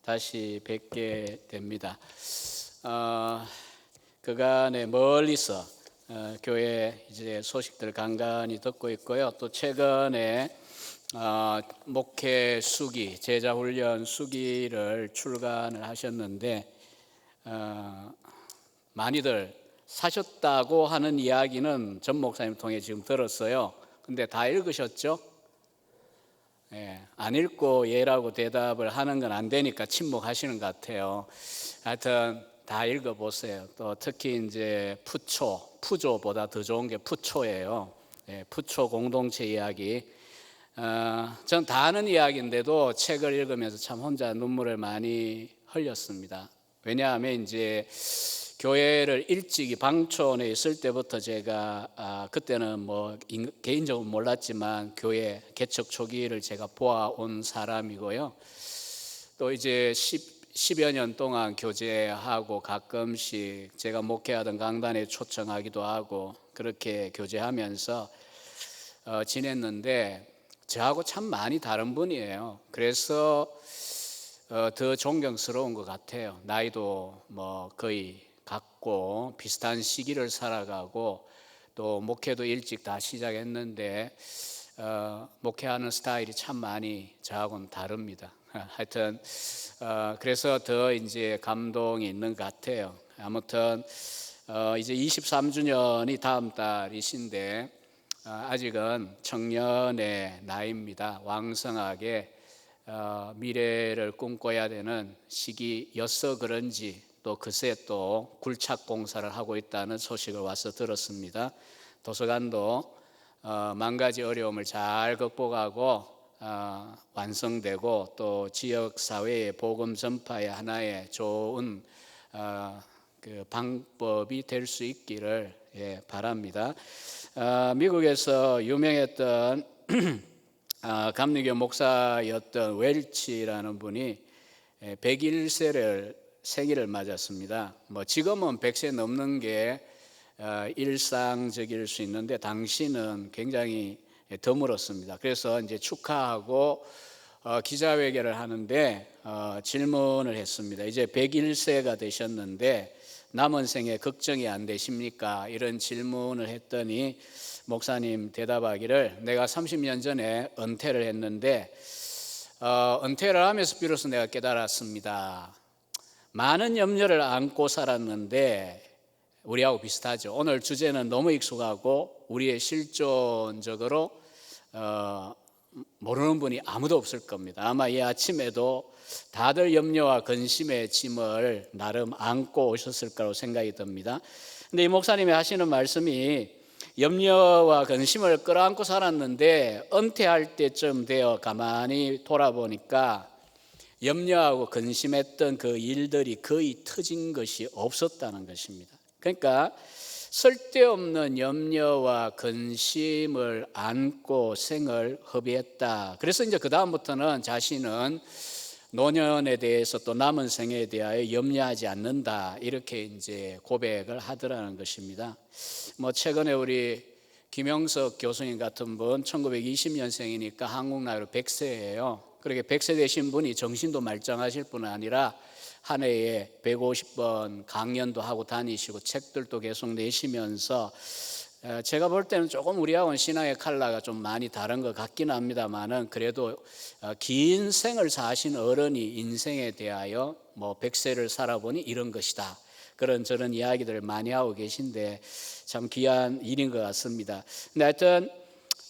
다시 뵙게 됩니다. 그간에 멀리서 교회 이제 소식들 간간히 듣고 있고요. 또 최근에 목회 수기, 제자훈련 수기를 출간을 하셨는데 많이들 사셨다고 하는 이야기는 전 목사님 통해 지금 들었어요. 근데 다 읽으셨죠? 안 읽고 예라고 대답을 하는 건 안 되니까 침묵하시는 것 같아요. 하여튼 다 읽어보세요. 또 특히 이제 푸조보다 더 좋은 게 푸초예요. 푸초 공동체 이야기. 전 다 아는 이야기인데도 책을 읽으면서 참 혼자 눈물을 많이 흘렸습니다. 왜냐하면 이제 교회를 일찍이 방촌에 있을 때부터 제가 그때는 뭐 개인적으로 몰랐지만 교회 개척 초기를 제가 보아온 사람이고요. 또 이제 10여 년 동안 교제하고 가끔씩 제가 목회하던 강단에 초청하기도 하고 그렇게 교제하면서 지냈는데 저하고 참 많이 다른 분이에요. 그래서 더 존경스러운 것 같아요. 나이도 뭐 거의 같고 비슷한 시기를 살아가고 또 목회도 일찍 다 시작했는데 목회하는 스타일이 참 많이 저하고는 다릅니다. 하여튼 그래서 더 이제 감동이 있는 것 같아요. 아무튼 이제 23주년이 다음 달이신데 아직은 청년의 나이입니다. 왕성하게 미래를 꿈꿔야 되는 시기여서 그런지 또 그새 또 굴착 공사를 하고 있다는 소식을 와서 들었습니다. 도서관도 만 가지 어려움을 잘 극복하고 완성되고 또 지역 사회의 복음 전파의 하나의 좋은 그 방법이 될 수 있기를 바랍니다. 미국에서 유명했던 감리교 목사였던 웰치라는 분이 101세를 생일을 맞았습니다. 뭐 지금은 100세 넘는 게 일상적일 수 있는데 당시는 굉장히 드물었습니다. 그래서 이제 축하하고 기자회견을 하는데 질문을 했습니다. 이제 101세가 되셨는데 남은 생에 걱정이 안 되십니까? 이런 질문을 했더니 목사님 대답하기를 내가 30년 전에 은퇴를 했는데 은퇴를 하면서 비로소 내가 깨달았습니다. 많은 염려를 안고 살았는데 우리하고 비슷하죠. 오늘 주제는 너무 익숙하고 우리의 실존적으로 모르는 분이 아무도 없을 겁니다. 아마 이 아침에도 다들 염려와 근심의 짐을 나름 안고 오셨을 거라고 생각이 듭니다. 근데 이 목사님이 하시는 말씀이 염려와 근심을 끌어안고 살았는데 은퇴할 때쯤 되어 가만히 돌아보니까 염려하고 근심했던 그 일들이 거의 터진 것이 없었다는 것입니다. 그러니까 쓸데없는 염려와 근심을 안고 생을 허비했다. 그래서 이제 그 다음부터는 자신은 노년에 대해서 또 남은 생에 대하여 염려하지 않는다. 이렇게 이제 고백을 하더라는 것입니다. 뭐 최근에 우리 김영석 교수님 같은 분 1920년생이니까 한국 나이로 100세예요. 그렇게 100세 되신 분이 정신도 말짱하실 뿐 아니라 한 해에 150번 강연도 하고 다니시고 책들도 계속 내시면서 제가 볼 때는 조금 우리하고는 신앙의 컬러가 좀 많이 다른 것 같긴 합니다만은 그래도 긴 생을 사신 어른이 인생에 대하여 뭐 100세를 살아보니 이런 것이다. 그런 저런 이야기들을 많이 하고 계신데 참 귀한 일인 것 같습니다. 근데 하여튼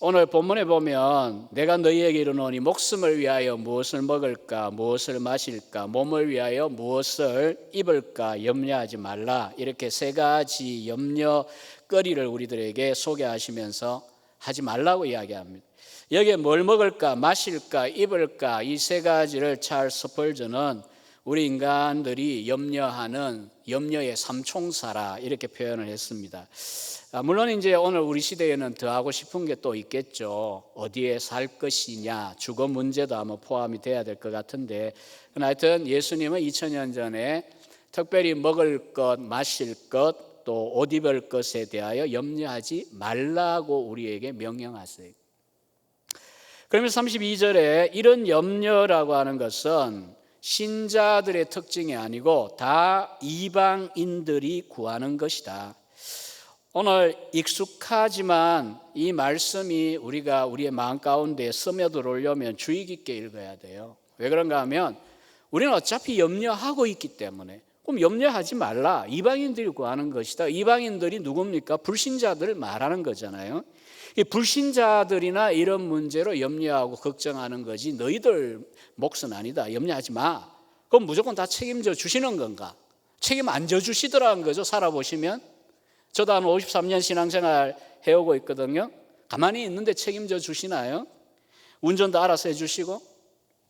오늘 본문에 보면 내가 너희에게 이르노니 목숨을 위하여 무엇을 먹을까 무엇을 마실까 몸을 위하여 무엇을 입을까 염려하지 말라. 이렇게 세 가지 염려거리를 우리들에게 소개하시면서 하지 말라고 이야기합니다. 여기에 뭘 먹을까 마실까 입을까 이 세 가지를 찰스 스펄전은 우리 인간들이 염려하는 염려의 삼총사라 이렇게 표현을 했습니다. 물론 이제 오늘 우리 시대에는 더 하고 싶은 게 또 있겠죠. 어디에 살 것이냐 주거 문제도 아마 포함이 돼야 될 것 같은데 하여튼 예수님은 2000년 전에 특별히 먹을 것 마실 것 또 옷 입을 것에 대하여 염려하지 말라고 우리에게 명령하세요. 그러면서 32절에 이런 염려라고 하는 것은 신자들의 특징이 아니고 다 이방인들이 구하는 것이다. 오늘 익숙하지만 이 말씀이 우리가 우리의 마음 가운데 스며들어오려면 주의 깊게 읽어야 돼요. 왜 그런가 하면 우리는 어차피 염려하고 있기 때문에. 그럼 염려하지 말라. 이방인들이 구하는 것이다. 이방인들이 누굽니까? 불신자들을 말하는 거잖아요. 이 불신자들이나 이런 문제로 염려하고 걱정하는 거지 너희들 몫은 아니다. 염려하지 마. 그럼 무조건 다 책임져 주시는 건가? 책임 안 져 주시더라는 거죠. 살아보시면. 저도 한 53년 신앙생활 해오고 있거든요. 가만히 있는데 책임져 주시나요? 운전도 알아서 해주시고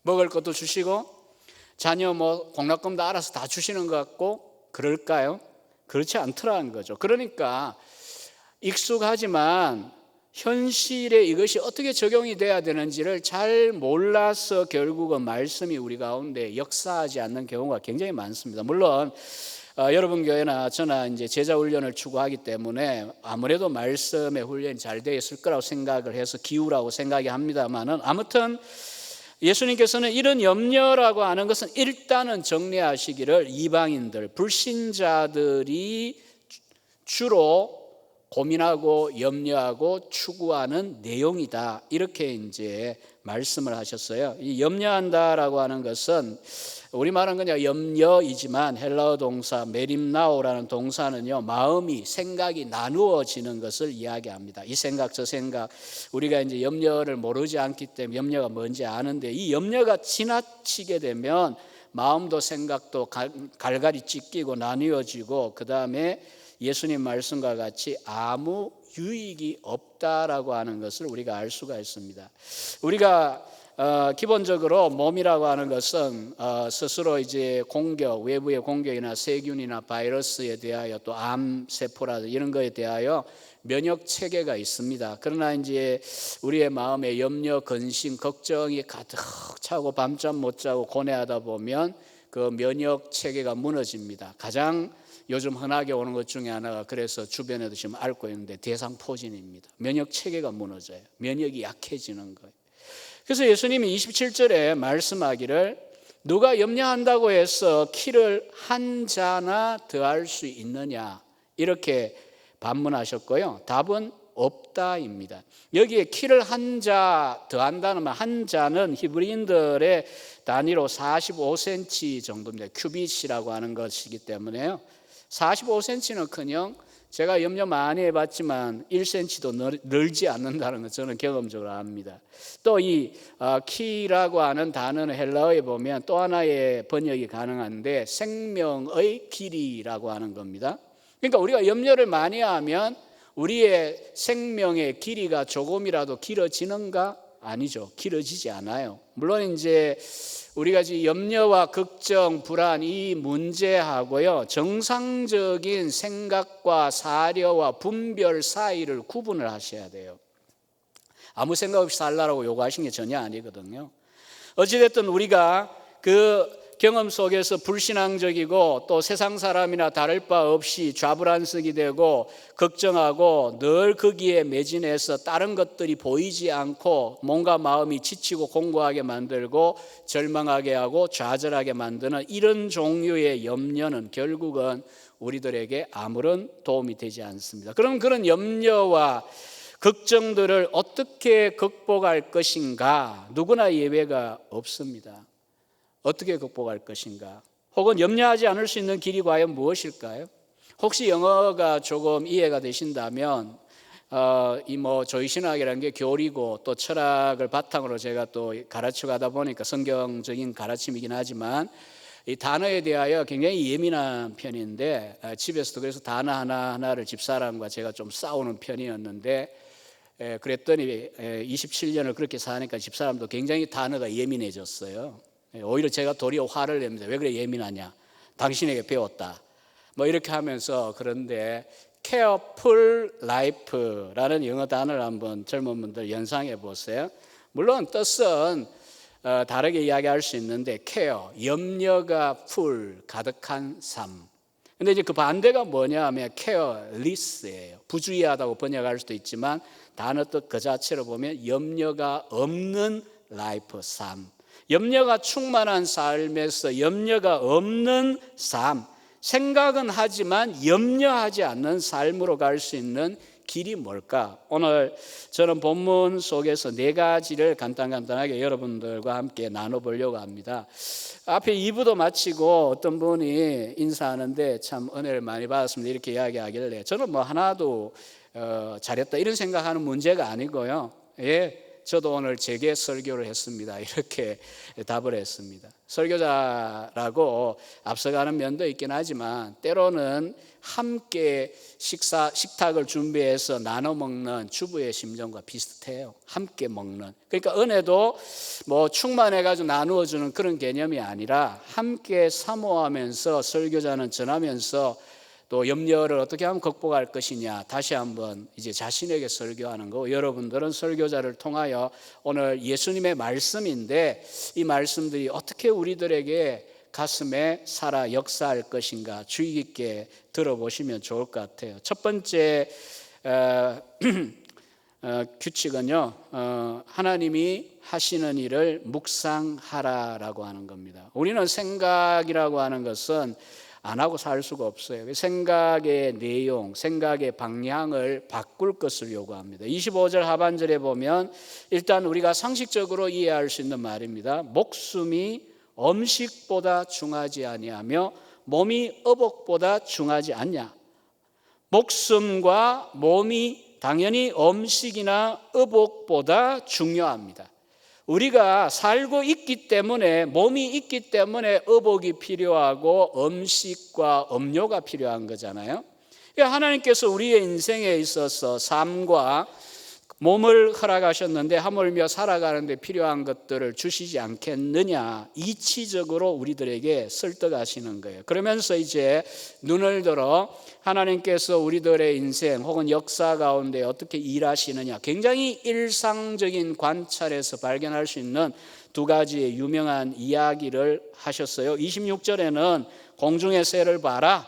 먹을 것도 주시고 자녀 공락금도 알아서 다 주시는 것 같고 그럴까요? 그렇지 않더라는 거죠. 그러니까 익숙하지만 현실에 이것이 어떻게 적용이 돼야 되는지를 잘 몰라서 결국은 말씀이 우리 가운데 역사하지 않는 경우가 굉장히 많습니다. 물론 여러분 교회나 저나 이제 제자 훈련을 추구하기 때문에 아무래도 말씀의 훈련이 잘 되어 있을 거라고 생각을 해서 기우라고 생각이 합니다만은 아무튼 예수님께서는 이런 염려라고 하는 것은 일단은 정리하시기를 이방인들, 불신자들이 주로 고민하고 염려하고 추구하는 내용이다. 이렇게 이제 말씀을 하셨어요. 이 염려한다라고 하는 것은 우리말은 그냥 염려이지만 헬라어 동사 메림나오라는 동사는요, 마음이 생각이 나누어지는 것을 이야기합니다. 이 생각 저 생각 우리가 이제 염려를 모르지 않기 때문에 염려가 뭔지 아는데 이 염려가 지나치게 되면 마음도 생각도 갈갈이 찢기고 나뉘어지고 그 다음에 예수님 말씀과 같이 아무 유익이 없다라고 하는 것을 우리가 알 수가 있습니다. 우리가 기본적으로 몸이라고 하는 것은 스스로 이제 공격, 외부의 공격이나 세균이나 바이러스에 대하여 또 암세포라든지 이런 거에 대하여 면역 체계가 있습니다. 그러나 이제 우리의 마음에 염려, 근심, 걱정이 가득 차고 밤잠 못 자고 고뇌하다 보면 그 면역 체계가 무너집니다. 가장 요즘 흔하게 오는 것 중에 하나가 그래서 주변에도 지금 앓고 있는데 대상포진입니다. 면역 체계가 무너져요. 면역이 약해지는 거예요. 그래서 예수님이 27절에 말씀하기를 누가 염려한다고 해서 키를 한 자나 더할 수 있느냐 이렇게 반문하셨고요. 답은 없다입니다. 여기에 키를 한 자 더한다는 말, 한 자는 히브리인들의 단위로 45cm 정도입니다. 큐빗이라고 하는 것이기 때문에요. 45cm는 커녕 제가 염려 많이 해봤지만 1cm도 늘지 않는다는 것 저는 경험적으로 압니다. 또 이 키라고 하는 단어는 헬라어에 보면 또 하나의 번역이 가능한데 생명의 길이라고 하는 겁니다. 그러니까 우리가 염려를 많이 하면 우리의 생명의 길이가 조금이라도 길어지는가? 아니죠. 길어지지 않아요. 물론 이제 우리가 지금 염려와 걱정, 불안 이 문제하고요 정상적인 생각과 사려와 분별 사이를 구분을 하셔야 돼요. 아무 생각 없이 살라고 요구하신 게 전혀 아니거든요. 어찌됐든 우리가 그 경험 속에서 불신앙적이고 또 세상 사람이나 다를 바 없이 좌불안석이 되고 걱정하고 늘 거기에 매진해서 다른 것들이 보이지 않고 뭔가 마음이 지치고 공고하게 만들고 절망하게 하고 좌절하게 만드는 이런 종류의 염려는 결국은 우리들에게 아무런 도움이 되지 않습니다. 그럼 그런 염려와 걱정들을 어떻게 극복할 것인가? 누구나 예외가 없습니다. 어떻게 극복할 것인가? 혹은 염려하지 않을 수 있는 길이 과연 무엇일까요? 혹시 영어가 조금 이해가 되신다면 저희 신학이라는 게 교리고 또 철학을 바탕으로 제가 또 가르쳐 가다 보니까 성경적인 가르침이긴 하지만 이 단어에 대하여 굉장히 예민한 편인데 집에서도 그래서 단어 하나하나를 집사람과 제가 좀 싸우는 편이었는데 그랬더니 27년을 그렇게 사니까 집사람도 굉장히 단어가 예민해졌어요. 오히려 제가 도리어 화를 냅니다. 왜 그래 예민하냐? 당신에게 배웠다. 이렇게 하면서 그런데 careful life라는 영어 단어를 한번 젊은 분들 연상해 보세요. 물론 뜻은 다르게 이야기할 수 있는데 care, 염려가 full, 가득한 삶. 근데 이제 그 반대가 뭐냐 하면 careless예요. 부주의하다고 번역할 수도 있지만 단어 뜻 그 자체로 보면 염려가 없는 라이프 삶. 염려가 충만한 삶에서 염려가 없는 삶, 생각은 하지만 염려하지 않는 삶으로 갈 수 있는 길이 뭘까? 오늘 저는 본문 속에서 4가지를 간단하게 여러분들과 함께 나눠보려고 합니다. 앞에 2부도 마치고 어떤 분이 인사하는데 참 은혜를 많이 받았습니다, 이렇게 이야기하길래 저는 뭐 하나도 잘했다 이런 생각하는 문제가 아니고요. 저도 오늘 제게 설교를 했습니다, 이렇게 답을 했습니다. 설교자라고 앞서가는 면도 있긴 하지만 때로는 함께 식탁을 준비해서 나눠 먹는 주부의 심정과 비슷해요. 함께 먹는. 그러니까 은혜도 뭐 충만해가지고 나누어 주는 그런 개념이 아니라 함께 사모하면서 설교자는 전하면서 또 염려를 어떻게 하면 극복할 것이냐 다시 한번 이제 자신에게 설교하는 거. 여러분들은 설교자를 통하여 오늘 예수님의 말씀인데 이 말씀들이 어떻게 우리들에게 가슴에 살아 역사할 것인가 주의 깊게 들어보시면 좋을 것 같아요. 첫 번째 규칙은요, 하나님이 하시는 일을 묵상하라라고 하는 겁니다. 우리는 생각이라고 하는 것은 안 하고 살 수가 없어요. 생각의 내용, 생각의 방향을 바꿀 것을 요구합니다. 25절 하반절에 보면 일단 우리가 상식적으로 이해할 수 있는 말입니다. 목숨이 음식보다 중하지 아니하며 몸이 의복보다 중하지 않냐. 목숨과 몸이 당연히 음식이나 의복보다 중요합니다. 우리가 살고 있기 때문에, 몸이 있기 때문에 의복이 필요하고 음식과 음료가 필요한 거잖아요. 하나님께서 우리의 인생에 있어서 삶과 몸을 허락하셨는데 하물며 살아가는 데 필요한 것들을 주시지 않겠느냐, 이치적으로 우리들에게 설득하시는 거예요. 그러면서 이제 눈을 들어 하나님께서 우리들의 인생 혹은 역사 가운데 어떻게 일하시느냐, 굉장히 일상적인 관찰에서 발견할 수 있는 2가지의 유명한 이야기를 하셨어요. 26절에는 공중의 새를 봐라,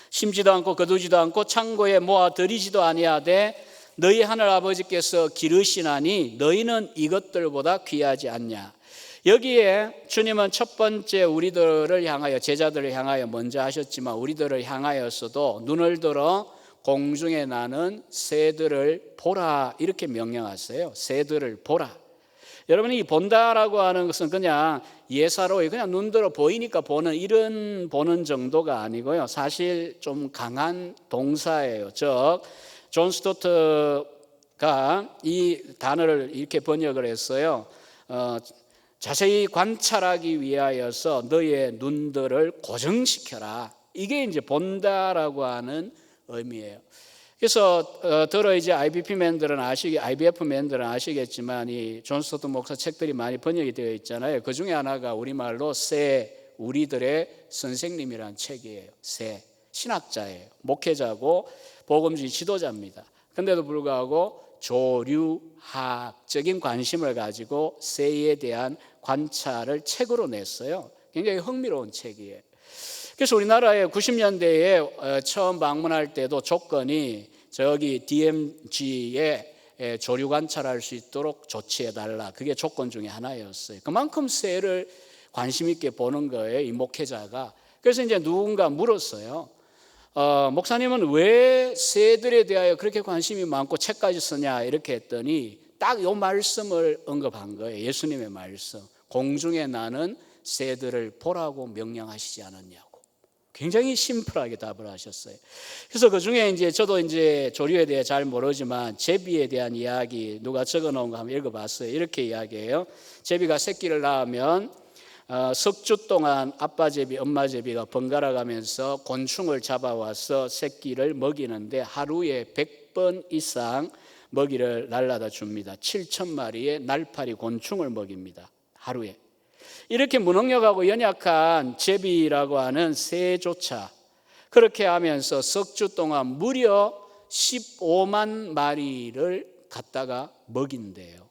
심지도 않고 거두지도 않고 창고에 모아 들이지도 아니하되 너희 하늘 아버지께서 기르시나니 너희는 이것들보다 귀하지 않냐. 여기에 주님은 첫 번째 우리들을 향하여, 제자들을 향하여 먼저 하셨지만 우리들을 향하여서도 눈을 들어 공중에 나는 새들을 보라 이렇게 명령하세요. 새들을 보라. 여러분이 본다라고 하는 것은 그냥 예사로 그냥 눈 들어 보이니까 보는 이런 보는 정도가 아니고요. 사실 좀 강한 동사예요. 즉 존 스토트가 이 단어를 이렇게 번역을 했어요. 자세히 관찰하기 위하여서 너의 눈들을 고정시켜라. 이게 이제 본다라고 하는 의미예요. 그래서 들어 이제 IBF맨들은 아시겠지만 이 존 스토트 목사 책들이 많이 번역이 되어 있잖아요. 그 중에 하나가 우리말로 새 우리들의 선생님이라는 책이에요. 새 신학자예요. 목회자고 복음주의 지도자입니다. 그런데도 불구하고 조류학적인 관심을 가지고 새에 대한 관찰을 책으로 냈어요. 굉장히 흥미로운 책이에요. 그래서 우리나라에 90년대에 처음 방문할 때도 조건이 저기 DMZ에 조류 관찰할 수 있도록 조치해달라. 그게 조건 중에 하나였어요. 그만큼 새를 관심 있게 보는 거예요, 이 목회자가. 그래서 이제 누군가 물었어요. 목사님은 왜 새들에 대하여 그렇게 관심이 많고 책까지 쓰냐 이렇게 했더니 딱 이 말씀을 언급한 거예요. 예수님의 말씀. 공중에 나는 새들을 보라고 명령하시지 않았냐고. 굉장히 심플하게 답을 하셨어요. 그래서 그 중에 이제 저도 이제 조류에 대해 잘 모르지만 제비에 대한 이야기 누가 적어 놓은 거 한번 읽어봤어요. 이렇게 이야기해요. 제비가 새끼를 낳으면 석 주 동안 아빠 제비, 엄마 제비가 번갈아 가면서 곤충을 잡아와서 새끼를 먹이는데 하루에 100번 이상 먹이를 날라다 줍니다. 7,000마리의 날파리 곤충을 먹입니다. 하루에. 이렇게 무능력하고 연약한 제비라고 하는 새조차 그렇게 하면서 석 주 동안 무려 15만 마리를 갖다가 먹인대요.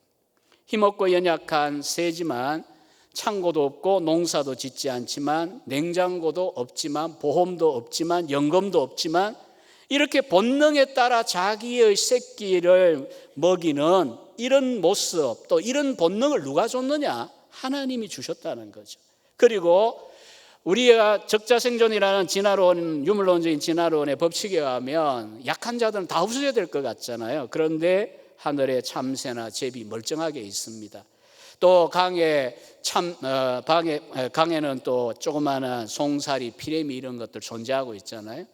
힘없고 연약한 새지만 창고도 없고 농사도 짓지 않지만 냉장고도 없지만 보험도 없지만 연금도 없지만 이렇게 본능에 따라 자기의 새끼를 먹이는 이런 모습, 또 이런 본능을 누가 줬느냐? 하나님이 주셨다는 거죠. 그리고 우리가 적자생존이라는 진화론, 유물론적인 진화론의 법칙에 의하면 약한 자들은 다 없어져야 될 것 같잖아요. 그런데 하늘에 참새나 잽이 멀쩡하게 있습니다. 또 강에는 또 조그마한 송사리, 피레미 이런 것들 존재하고 있잖아요.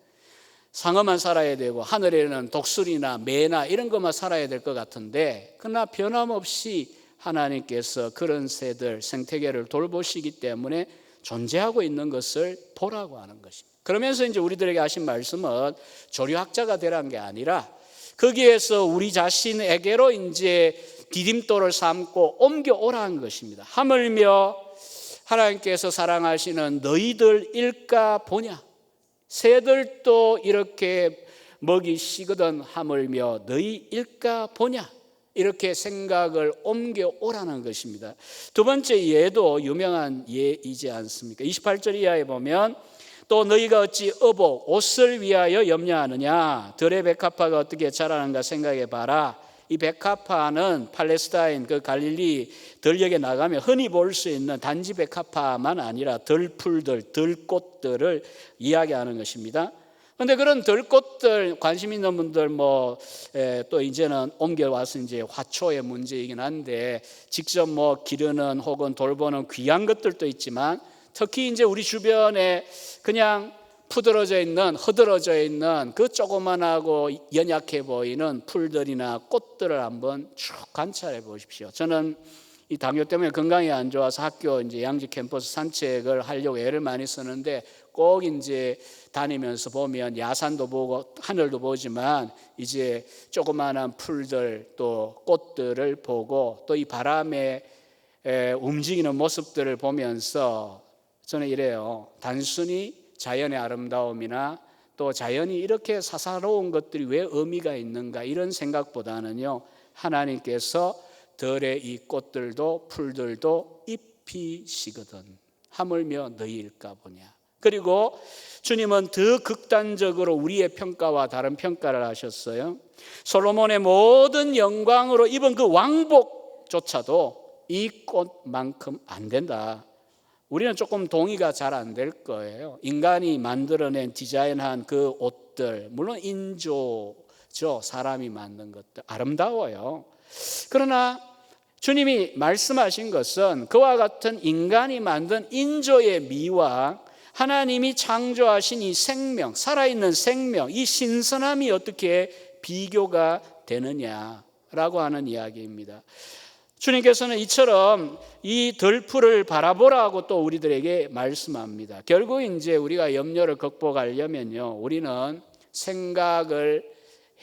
상어만 살아야 되고 하늘에는 독수리나 매나 이런 것만 살아야 될 것 같은데, 그러나 변함없이 하나님께서 그런 새들, 생태계를 돌보시기 때문에 존재하고 있는 것을 보라고 하는 것입니다. 그러면서 이제 우리들에게 하신 말씀은 조류학자가 되라는 게 아니라 거기에서 우리 자신에게로 이제 디딤돌을 삼고 옮겨오라는 것입니다. 하물며 하나님께서 사랑하시는 너희들 일까 보냐, 새들도 이렇게 먹이 쉬거든 하물며 너희 일까 보냐, 이렇게 생각을 옮겨오라는 것입니다. 두 번째 예도 유명한 예이지 않습니까? 28절 이하에 보면 또 너희가 어찌 의복 옷을 위하여 염려하느냐, 들의 백합화가 어떻게 자라는가 생각해 봐라. 이 백합화는 팔레스타인 그 갈릴리 들녘에 나가면 흔히 볼 수 있는 단지 백합화만 아니라 들풀들, 들꽃들을 이야기하는 것입니다. 그런데 그런 들꽃들 관심 있는 분들 또 이제는 옮겨와서 이제 화초의 문제이긴 한데, 직접 기르는 혹은 돌보는 귀한 것들도 있지만 특히 이제 우리 주변에 그냥 푸드러져 있는, 허드러져 있는 그 조그만하고 연약해 보이는 풀들이나 꽃들을 한번 쭉 관찰해 보십시오. 저는 이 당뇨 때문에 건강이 안 좋아서 학교 이제 양지 캠퍼스 산책을 하려고 애를 많이 쓰는데, 꼭 이제 다니면서 보면 야산도 보고 하늘도 보지만 이제 조그마한 풀들 또 꽃들을 보고 또 이 바람에 움직이는 모습들을 보면서 저는 이래요. 단순히 자연의 아름다움이나 또 자연이 이렇게 사사로운 것들이 왜 의미가 있는가, 이런 생각보다는요, 하나님께서 들의 이 꽃들도 풀들도 잎이 시거든 하물며 너희일까 보냐. 그리고 주님은 더 극단적으로 우리의 평가와 다른 평가를 하셨어요. 솔로몬의 모든 영광으로 입은 그 왕복조차도 이 꽃만큼 안 된다. 우리는 조금 동의가 잘 안 될 거예요. 인간이 만들어낸 디자인한 그 옷들, 물론 인조죠. 사람이 만든 것들 아름다워요. 그러나 주님이 말씀하신 것은 그와 같은 인간이 만든 인조의 미와 하나님이 창조하신 이 생명, 살아있는 생명, 이 신선함이 어떻게 비교가 되느냐라고 하는 이야기입니다. 주님께서는 이처럼 이 들풀을 바라보라고 또 우리들에게 말씀합니다. 결국 이제 우리가 염려를 극복하려면요, 우리는 생각을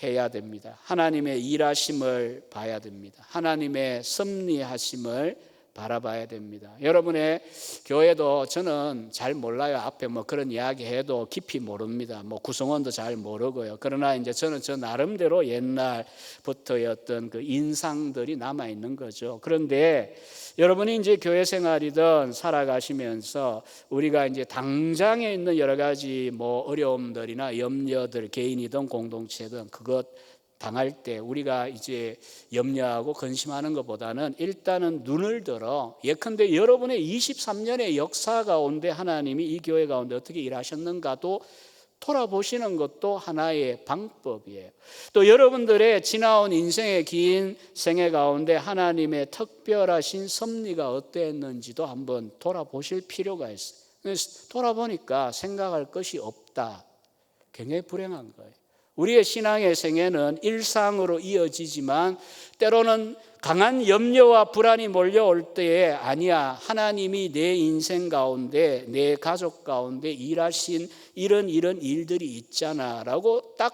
해야 됩니다. 하나님의 일하심을 봐야 됩니다. 하나님의 섭리하심을 바라봐야 됩니다. 여러분의 교회도 저는 잘 몰라요. 앞에 그런 이야기 해도 깊이 모릅니다. 구성원도 잘 모르고요. 그러나 이제 저는 저 나름대로 옛날부터의 어떤 그 인상들이 남아 있는 거죠. 그런데 여러분이 이제 교회 생활이든 살아가시면서 우리가 이제 당장에 있는 여러 가지 어려움들이나 염려들, 개인이든 공동체든 그것 당할 때 우리가 이제 염려하고 근심하는 것보다는 일단은 눈을 들어 예컨대 여러분의 23년의 역사 가운데 하나님이 이 교회 가운데 어떻게 일하셨는가도 돌아보시는 것도 하나의 방법이에요. 또 여러분들의 지나온 인생의 긴 생애 가운데 하나님의 특별하신 섭리가 어땠는지도 한번 돌아보실 필요가 있어요. 돌아보니까 생각할 것이 없다. 굉장히 불행한 거예요. 우리의 신앙의 생애는 일상으로 이어지지만 때로는 강한 염려와 불안이 몰려올 때에 아니야, 하나님이 내 인생 가운데 내 가족 가운데 일하신 이런 일들이 있잖아 라고 딱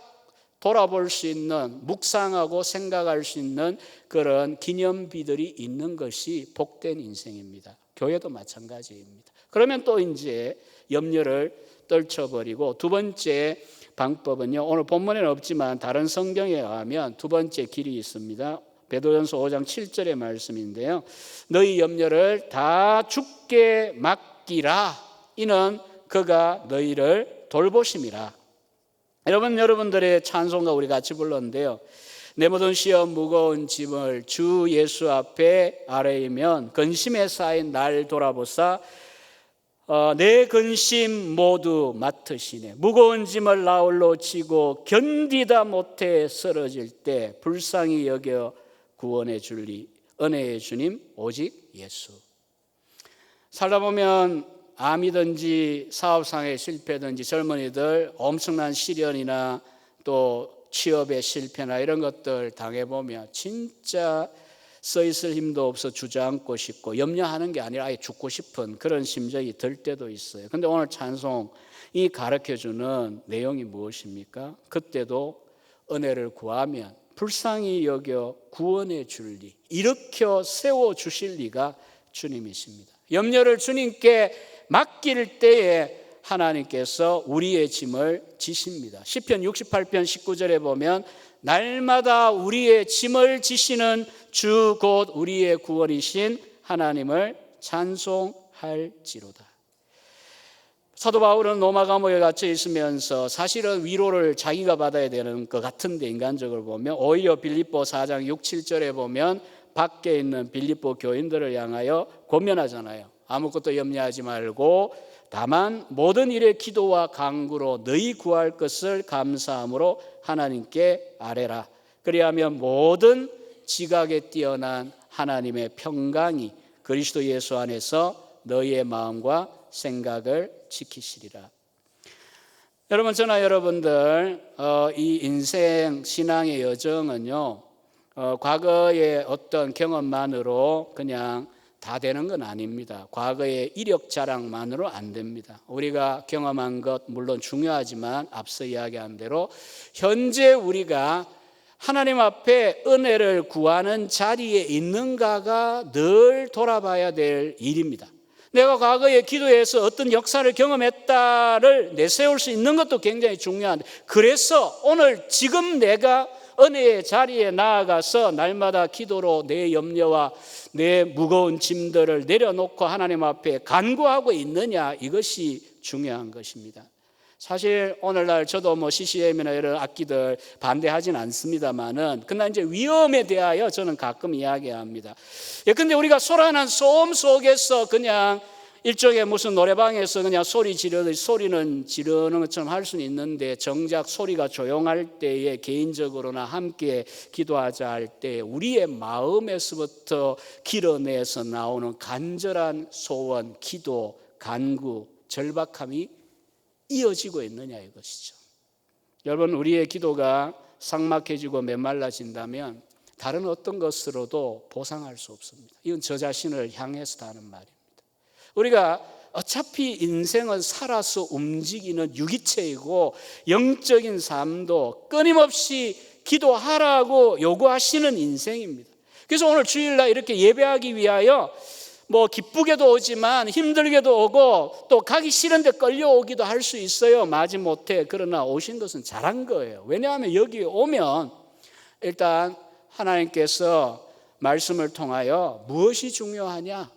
돌아볼 수 있는, 묵상하고 생각할 수 있는 그런 기념비들이 있는 것이 복된 인생입니다. 교회도 마찬가지입니다. 그러면 또 이제 염려를 떨쳐버리고, 두 번째 방법은요, 오늘 본문에는 없지만 다른 성경에 의하면 두 번째 길이 있습니다. 베드로전서 5장 7절의 말씀인데요, 너희 염려를 다 주께 맡기라, 이는 그가 너희를 돌보심이라. 여러분들의 찬송가 우리 같이 불렀는데요, 내 모든 시험 무거운 짐을 주 예수 앞에 아뢰이면 근심에 쌓인 날 돌아보사 내 근심 모두 맡으시네. 무거운 짐을 나홀로 지고 견디다 못해 쓰러질 때 불쌍히 여겨 구원해 줄리 은혜의 주님 오직 예수. 살다 보면 암이든지 사업상의 실패든지 젊은이들 엄청난 시련이나 또 취업의 실패나 이런 것들 당해보면 진짜 서 있을 힘도 없어 주저앉고 싶고 염려하는 게 아니라 아예 죽고 싶은 그런 심정이 들 때도 있어요. 그런데 오늘 찬송이 가르쳐주는 내용이 무엇입니까? 그때도 은혜를 구하면 불쌍히 여겨 구원해 줄 리, 일으켜 세워주실 리가 주님이십니다. 염려를 주님께 맡길 때에 하나님께서 우리의 짐을 지십니다. 시편 68편 19절에 보면 날마다 우리의 짐을 지시는 주 곧 우리의 구원이신 하나님을 찬송할지로다. 사도 바울은 로마 감옥에 갇혀 있으면서 사실은 위로를 자기가 받아야 되는 것 같은데 인간적으로 보면 오히려 빌립보 4장 6, 7절에 보면 밖에 있는 빌립보 교인들을 향하여 권면하잖아요. 아무것도 염려하지 말고 다만 모든 일에 기도와 간구로 너희 구할 것을 감사함으로 하나님께 아뢰라. 그리하면 모든 지각에 뛰어난 하나님의 평강이 그리스도 예수 안에서 너희의 마음과 생각을 지키시리라. 여러분, 저나 여러분들 이 인생 신앙의 여정은요, 과거의 어떤 경험만으로 그냥 다 되는 건 아닙니다. 과거의 이력 자랑만으로 안 됩니다. 우리가 경험한 것 물론 중요하지만 앞서 이야기한 대로 현재 우리가 하나님 앞에 은혜를 구하는 자리에 있는가가 늘 돌아봐야 될 일입니다. 내가 과거에 기도해서 어떤 역사를 경험했다를 내세울 수 있는 것도 굉장히 중요한데, 그래서 오늘 지금 내가 은혜의 자리에 나아가서 날마다 기도로 내 염려와 내 무거운 짐들을 내려놓고 하나님 앞에 간구하고 있느냐, 이것이 중요한 것입니다. 사실 오늘날 저도 CCM이나 이런 악기들 반대하진 않습니다만은, 그러나 이제 위험에 대하여 저는 가끔 이야기합니다. 근데 우리가 소란한 소음 속에서 그냥 일종의 무슨 노래방에서 그냥 소리 지르듯이 소리는 지르는 것처럼 할 수는 있는데, 정작 소리가 조용할 때에 개인적으로나 함께 기도하자 할 때 우리의 마음에서부터 길어내서 나오는 간절한 소원, 기도, 간구, 절박함이 이어지고 있느냐, 이것이죠. 여러분, 우리의 기도가 삭막해지고 메말라진다면 다른 어떤 것으로도 보상할 수 없습니다. 이건 저 자신을 향해서 하는 말입니다. 우리가 어차피 인생은 살아서 움직이는 유기체이고 영적인 삶도 끊임없이 기도하라고 요구하시는 인생입니다. 그래서 오늘 주일날 이렇게 예배하기 위하여 기쁘게도 오지만 힘들게도 오고 또 가기 싫은데 끌려오기도 할 수 있어요. 마지못해. 그러나 오신 것은 잘한 거예요. 왜냐하면 여기 오면 일단 하나님께서 말씀을 통하여 무엇이 중요하냐,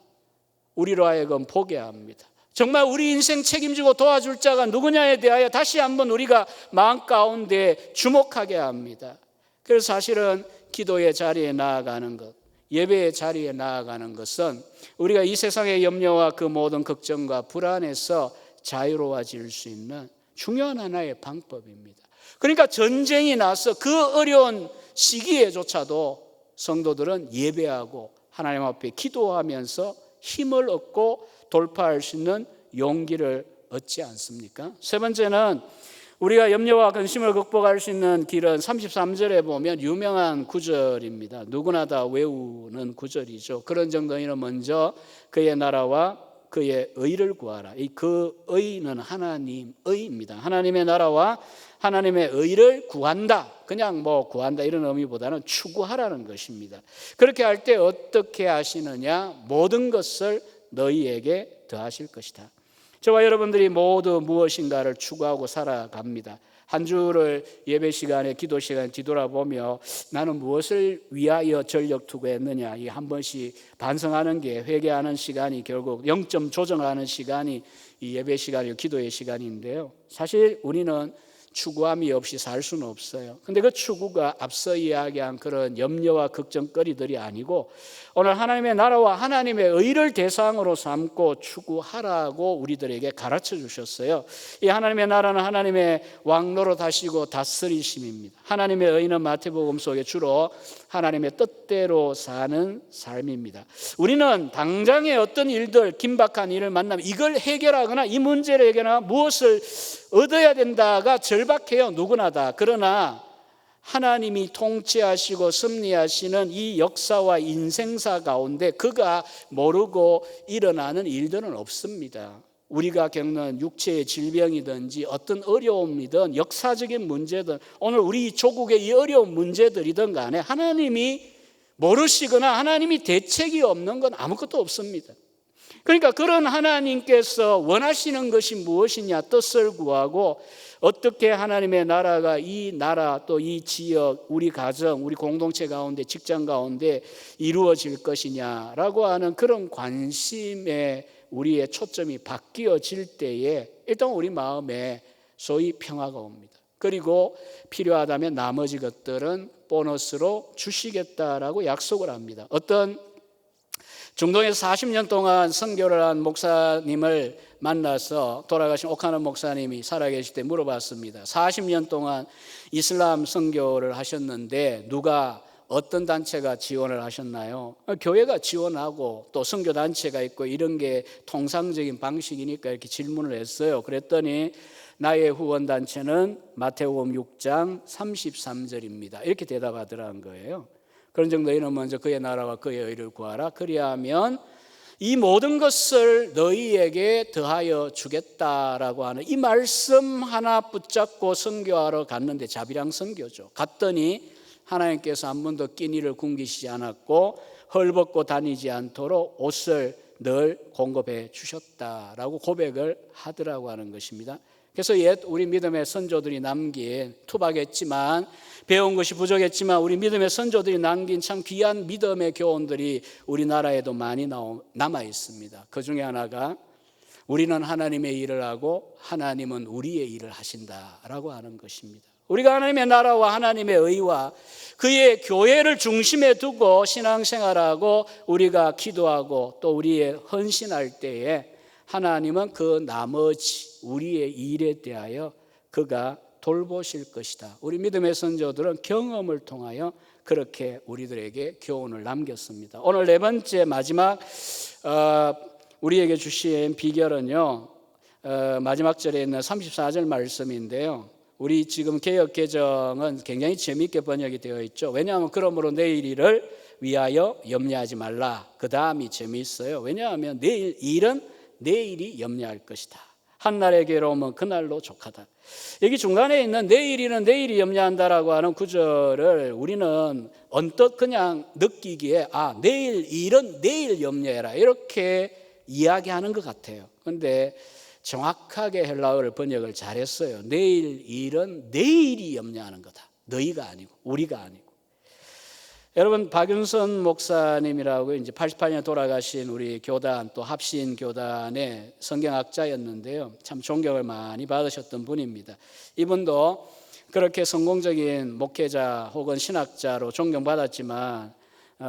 우리로 하여금 보게 합니다. 정말 우리 인생 책임지고 도와줄 자가 누구냐에 대하여 다시 한번 우리가 마음 가운데 주목하게 합니다. 그래서 사실은 기도의 자리에 나아가는 것, 예배의 자리에 나아가는 것은 우리가 이 세상의 염려와 그 모든 걱정과 불안에서 자유로워질 수 있는 중요한 하나의 방법입니다. 그러니까 전쟁이 나서 그 어려운 시기에조차도 성도들은 예배하고 하나님 앞에 기도하면서 힘을 얻고 돌파할 수 있는 용기를 얻지 않습니까? 세 번째는 우리가 염려와 근심을 극복할 수 있는 길은 33절에 보면 유명한 구절입니다. 누구나 다 외우는 구절이죠. 그런 정도는 먼저 그의 나라와 그의 의를 구하라. 그 의는 하나님 의입니다. 하나님의 나라와 하나님의 의를 구한다. 그냥 구한다 이런 의미보다는 추구하라는 것입니다. 그렇게 할 때 어떻게 하시느냐? 모든 것을 너희에게 더하실 것이다. 저와 여러분들이 모두 무엇인가를 추구하고 살아갑니다. 한 주를 예배 시간에 기도 시간에 뒤돌아보며 나는 무엇을 위하여 전력 투구했느냐, 이 한 번씩 반성하는 게, 회개하는 시간이 결국 영점 조정하는 시간이 이 예배 시간이고 기도의 시간인데요. 사실 우리는 추구함이 없이 살 수는 없어요. 근데 그 추구가 앞서 이야기한 그런 염려와 걱정거리들이 아니고 오늘 하나님의 나라와 하나님의 의를 대상으로 삼고 추구하라고 우리들에게 가르쳐 주셨어요. 이 하나님의 나라는 하나님의 왕노릇 하시고 다스리심입니다. 하나님의 의는 마태복음 속에 주로 하나님의 뜻대로 사는 삶입니다. 우리는 당장의 어떤 일들, 긴박한 일을 만나면 이걸 해결하거나 이 문제를 해결하거나 무엇을 얻어야 된다가 절박해요. 누구나 다. 그러나 하나님이 통치하시고 섭리하시는 이 역사와 인생사 가운데 그가 모르고 일어나는 일들은 없습니다. 우리가 겪는 육체의 질병이든지 어떤 어려움이든 역사적인 문제든 오늘 우리 조국의 이 어려운 문제들이든 간에 하나님이 모르시거나 하나님이 대책이 없는 건 아무것도 없습니다. 그러니까 그런 하나님께서 원하시는 것이 무엇이냐 뜻을 구하고 어떻게 하나님의 나라가 이 나라 또 이 지역 우리 가정 우리 공동체 가운데 직장 가운데 이루어질 것이냐라고 하는 그런 관심에 우리의 초점이 바뀌어질 때에 일단 우리 마음에 소위 평화가 옵니다. 그리고 필요하다면 나머지 것들은 보너스로 주시겠다라고 약속을 합니다. 어떤 중동에서 40년 동안 선교를 한 목사님을 만나서 돌아가신 오카노 목사님이 살아계실 때 물어봤습니다. 40년 동안 이슬람 선교를 하셨는데 누가 어떤 단체가 지원을 하셨나요? 교회가 지원하고 또 선교단체가 있고 이런 게 통상적인 방식이니까 이렇게 질문을 했어요. 그랬더니 나의 후원단체는 마태복음 6장 33절입니다. 이렇게 대답하더라는 거예요. 그런 정도 너희는 먼저 그의 나라와 그의 의를 구하라. 그리하면 이 모든 것을 너희에게 더하여 주겠다라고 하는 이 말씀 하나 붙잡고 선교하러 갔는데 자비랑 선교죠. 갔더니 하나님께서 한 번도 끼니를 굶기시지 않았고 헐벗고 다니지 않도록 옷을 늘 공급해 주셨다라고 고백을 하더라고 하는 것입니다. 그래서 옛 우리 믿음의 선조들이 남긴 투박했지만 배운 것이 부족했지만 우리 믿음의 선조들이 남긴 참 귀한 믿음의 교훈들이 우리나라에도 많이 남아 있습니다. 그 중에 하나가 우리는 하나님의 일을 하고 하나님은 우리의 일을 하신다라고 하는 것입니다. 우리가 하나님의 나라와 하나님의 의와 그의 교회를 중심에 두고 신앙생활하고 우리가 기도하고 또 우리의 헌신할 때에 하나님은 그 나머지 우리의 일에 대하여 그가 돌보실 것이다. 우리 믿음의 선조들은 경험을 통하여 그렇게 우리들에게 교훈을 남겼습니다. 오늘 네 번째 마지막 우리에게 주신 비결은요, 마지막 절에 있는 34절 말씀인데요. 우리 지금 개역개정은 굉장히 재미있게 번역이 되어 있죠. 왜냐하면 그러므로 내일 일을 위하여 염려하지 말라. 그 다음이 재미있어요. 왜냐하면 내일 일은 내일이 염려할 것이다. 한날의 괴로움은 그날로 족하다. 여기 중간에 있는 내일 일은 내일이 염려한다라고 하는 구절을 우리는 언뜻 그냥 느끼기에 내일 일은 내일 염려해라 이렇게 이야기하는 것 같아요. 그런데 정확하게 헬라어를 번역을 잘했어요. 내일 일은 내일이 염려하는 거다. 너희가 아니고 우리가 아니고. 여러분 박윤선 목사님이라고 이제 88년에 돌아가신 우리 교단 또 합신 교단의 성경학자였는데요. 참 존경을 많이 받으셨던 분입니다. 이분도 그렇게 성공적인 목회자 혹은 신학자로 존경받았지만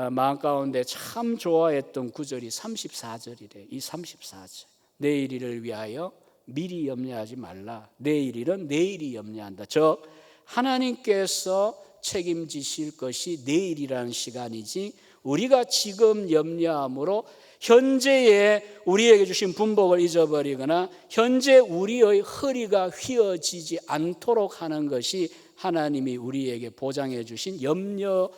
마음 가운데 참 좋아했던 구절이 34절이래. 이 34절. 내일 일을 위하여 미리 염려하지 말라. 내일 일은 내일이 염려한다. 즉 하나님께서 책임지실 것이 내일이라는 시간이지 우리가 지금 염려함으로 현재에 우리에게 주신 분복을 잊어버리거나 현재 우리의 허리가 휘어지지 않도록 하는 것이 하나님이 우리에게 보장해 주신 염려를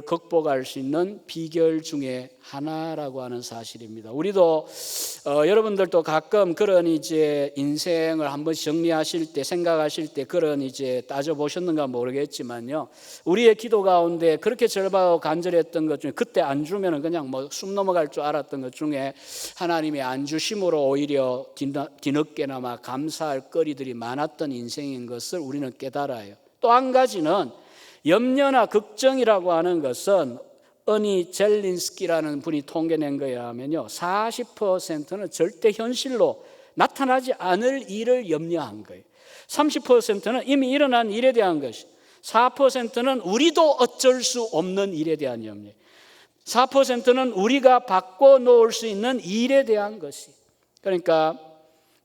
극복할 수 있는 비결 중에 하나라고 하는 사실입니다. 우리도 여러분들도 가끔 그런 이제 인생을 한번 정리하실 때 생각하실 때 그런 이제 따져 보셨는가 모르겠지만요. 우리의 기도 가운데 그렇게 절박하고 간절했던 것 중에 그때 안 주면은 그냥 뭐 숨 넘어갈 줄 알았던 것 중에 하나님이 안 주심으로 오히려 뒤늦게나마 감사할 거리들이 많았던 인생인 것을 우리는 깨달아요. 또 한 가지는 염려나 걱정이라고 하는 것은 어니 젤린스키라는 분이 통계낸 거에 하면요 40%는 절대 현실로 나타나지 않을 일을 염려한 거예요. 30%는 이미 일어난 일에 대한 것이, 4%는 우리도 어쩔 수 없는 일에 대한 염려, 4%는 우리가 바꿔놓을 수 있는 일에 대한 것이. 그러니까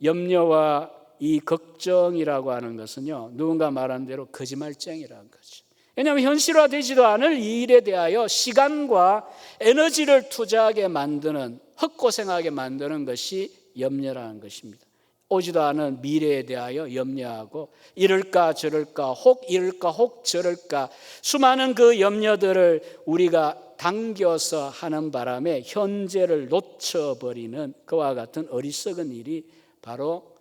염려와 이 걱정이라고 하는 것은요, 누군가 말한 대로 거짓말쟁이라는 거죠. 왜냐하면 현실화되지도 않을 이 일에 대하여 시간과 에너지를 투자하게 만드는, 헛고생하게 만드는 것이 염려라는 것입니다. 오지도 않은 미래에 대하여 염려하고, 이럴까 저럴까, 혹 이럴까 혹 저럴까, 수많은 그 염려들을 우리가 당겨서 하는 바람에 현재를 놓쳐버리는 그와 같은 어리석은 일이 바로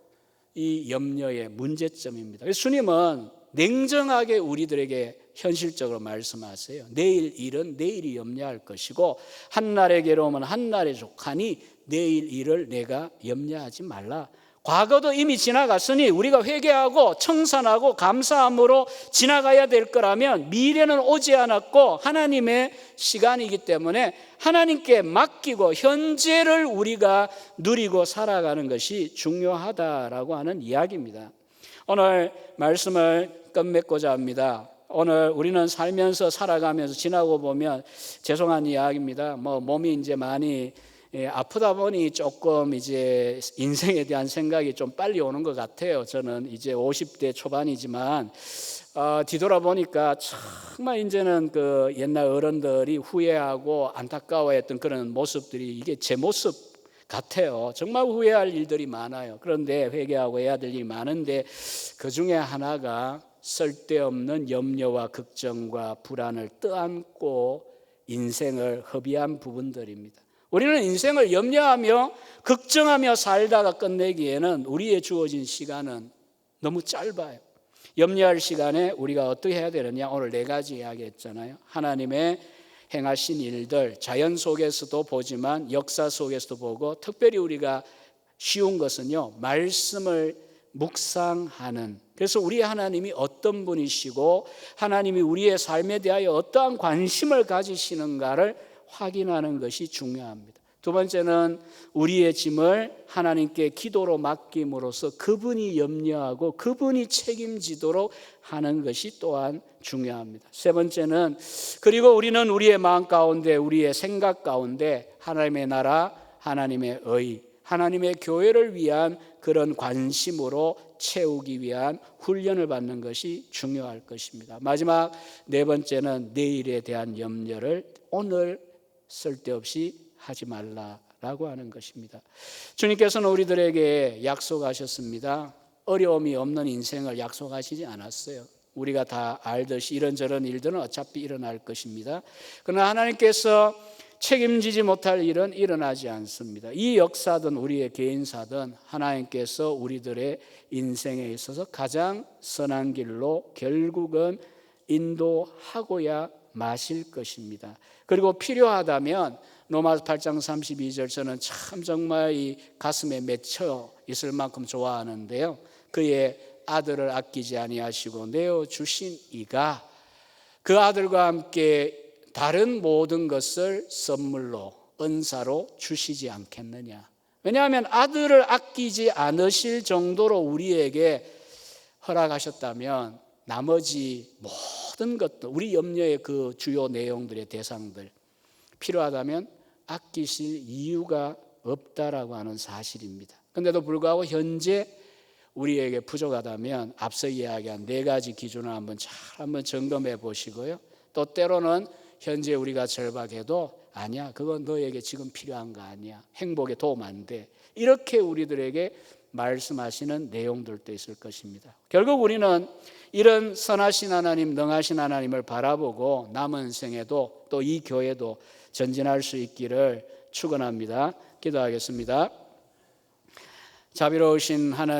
이 염려의 문제점입니다. 그래서 주님은 냉정하게 우리들에게 현실적으로 말씀하세요. 내일 일은 내일이 염려할 것이고, 한날의 괴로움은 한날에 족하니 내일 일을 내가 염려하지 말라. 과거도 이미 지나갔으니 우리가 회개하고 청산하고 감사함으로 지나가야 될 거라면, 미래는 오지 않았고 하나님의 시간이기 때문에 하나님께 맡기고 현재를 우리가 누리고 살아가는 것이 중요하다라고 하는 이야기입니다. 오늘 말씀을 끝맺고자 합니다. 오늘 우리는 살면서 살아가면서 지나고 보면, 죄송한 이야기입니다, 몸이 이제 많이 아프다 보니 조금 이제 인생에 대한 생각이 좀 빨리 오는 것 같아요. 저는 이제 50대 초반이지만 뒤돌아보니까 정말 이제는 그 옛날 어른들이 후회하고 안타까워했던 그런 모습들이 이게 제 모습 같아요. 정말 후회할 일들이 많아요. 그런데 회개하고 해야 될 일이 많은데, 그 중에 하나가 쓸데없는 염려와 걱정과 불안을 떠안고 인생을 허비한 부분들입니다. 우리는 인생을 염려하며 걱정하며 살다가 끝내기에는 우리의 주어진 시간은 너무 짧아요. 염려할 시간에 우리가 어떻게 해야 되느냐, 오늘 4가지 이야기했잖아요. 하나님의 행하신 일들, 자연 속에서도 보지만 역사 속에서도 보고, 특별히 우리가 쉬운 것은요, 말씀을 묵상하는, 그래서 우리 하나님이 어떤 분이시고 하나님이 우리의 삶에 대하여 어떠한 관심을 가지시는가를 확인하는 것이 중요합니다. 두 번째는 우리의 짐을 하나님께 기도로 맡김으로써 그분이 염려하고 그분이 책임지도록 하는 것이 또한 중요합니다. 세 번째는, 그리고 우리는 우리의 마음 가운데, 우리의 생각 가운데 하나님의 나라, 하나님의 의, 하나님의 교회를 위한 그런 관심으로 채우기 위한 훈련을 받는 것이 중요할 것입니다. 마지막 4번째는 내일에 대한 염려를 오늘 쓸데없이 하지 말라라고 하는 것입니다. 주님께서는 우리들에게 약속하셨습니다. 어려움이 없는 인생을 약속하시지 않았어요. 우리가 다 알듯이 이런저런 일들은 어차피 일어날 것입니다. 그러나 하나님께서 책임지지 못할 일은 일어나지 않습니다. 이 역사든 우리의 개인사든 하나님께서 우리들의 인생에 있어서 가장 선한 길로 결국은 인도하고야 마실 것입니다. 그리고 필요하다면 로마서 8장 32절, 저는 참 정말 이 가슴에 맺혀 있을 만큼 좋아하는데요, 그의 아들을 아끼지 아니하시고 내어 주신 이가 그 아들과 함께 다른 모든 것을 선물로, 은사로 주시지 않겠느냐. 왜냐하면 아들을 아끼지 않으실 정도로 우리에게 허락하셨다면 나머지 모든 것들, 우리 염려의 그 주요 내용들의 대상들, 필요하다면 아끼실 이유가 없다라고 하는 사실입니다. 그런데도 불구하고 현재 우리에게 부족하다면 앞서 이야기한 4가지 기준을 한번 점검해 보시고요, 또 때로는 현재 우리가 절박해도 아니야, 그건 너에게 지금 필요한 거 아니야, 행복에 도움 안 돼, 이렇게 우리들에게 말씀하시는 내용들도 있을 것입니다. 결국 우리는 이런 선하신 하나님, 능하신 하나님을 바라보고 남은 생에도 또 이 교회도 전진할 수 있기를 축원합니다. 기도하겠습니다. 자비로우신 하나님,